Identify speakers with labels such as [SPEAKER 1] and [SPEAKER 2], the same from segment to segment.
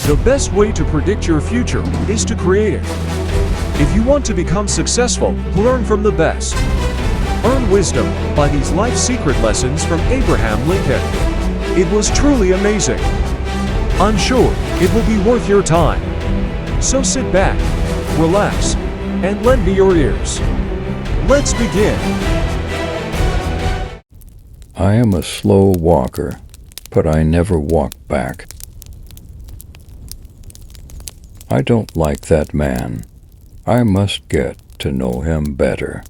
[SPEAKER 1] The best way to predict your future is to create it. If you want to become successful, learn from the best. Earn wisdom by these life secret lessons from Abraham Lincoln. It was truly amazing. I'm sure it will be worth your time. So sit back, relax, and lend me your ears. Let's begin.
[SPEAKER 2] I am a slow walker, but I never walk back. I don't like that man. I must get to know him better.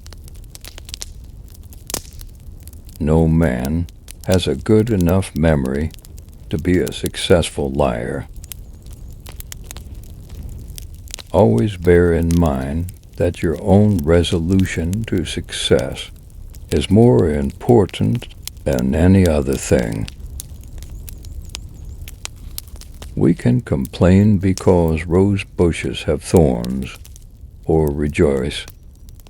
[SPEAKER 2] No man has a good enough memory to be a successful liar. Always bear in mind that your own resolution to success is more important than any other thing. We can complain because rose bushes have thorns, or rejoice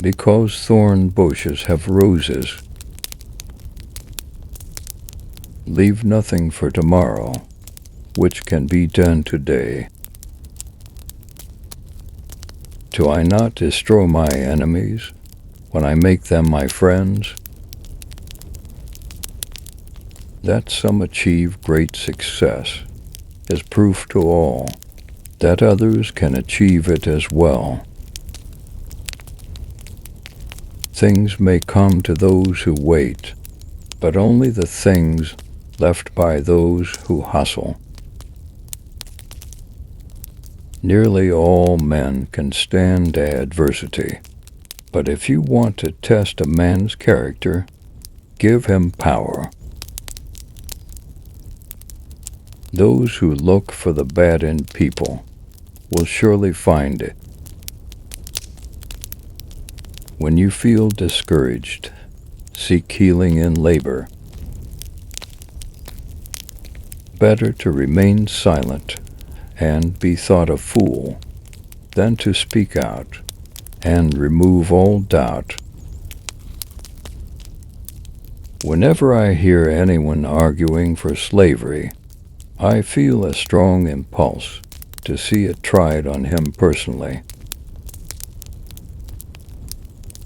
[SPEAKER 2] because thorn bushes have roses. Leave nothing for tomorrow, which can be done today. Do I not destroy my enemies when I make them my friends? That some achieve great success is proof to all that others can achieve it as well. Things may come to those who wait, but only the things left by those who hustle. Nearly all men can stand adversity, but if you want to test a man's character, give him power. Those who look for the bad in people will surely find it. When you feel discouraged, seek healing in labor. Better to remain silent and be thought a fool than to speak out and remove all doubt. Whenever I hear anyone arguing for slavery, I feel a strong impulse to see it tried on him personally.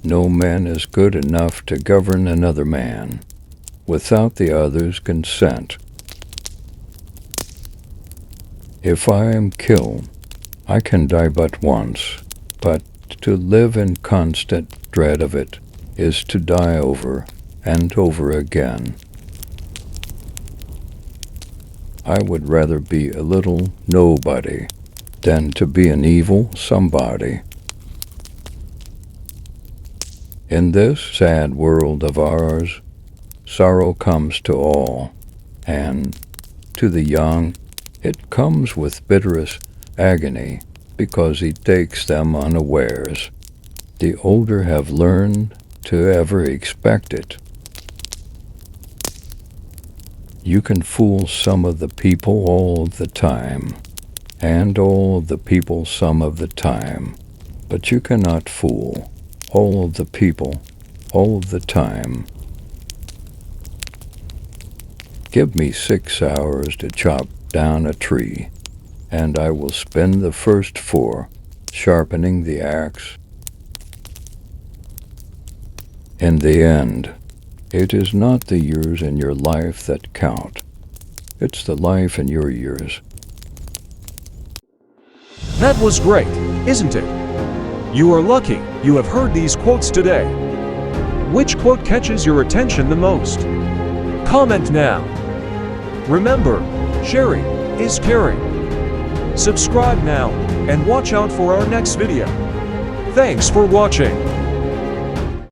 [SPEAKER 2] No man is good enough to govern another man without the other's consent. If I am killed, I can die but once, but to live in constant dread of it is to die over and over again. I would rather be a little nobody than to be an evil somebody. In this sad world of ours, sorrow comes to all, and to the young it comes with bitterest agony because he takes them unawares. The older have learned to ever expect it. You can fool some of the people all of the time, and all of the people some of the time, but you cannot fool all of the people all of the time. Give me 6 hours to chop down a tree, and I will spend the first 4 sharpening the axe. In the end, it is not the years in your life that count. It's the life in your years.
[SPEAKER 1] That was great, isn't it? You are lucky you have heard these quotes today. Which quote catches your attention the most? Comment now. Remember, sharing is caring. Subscribe now and watch out for our next video. Thanks for watching.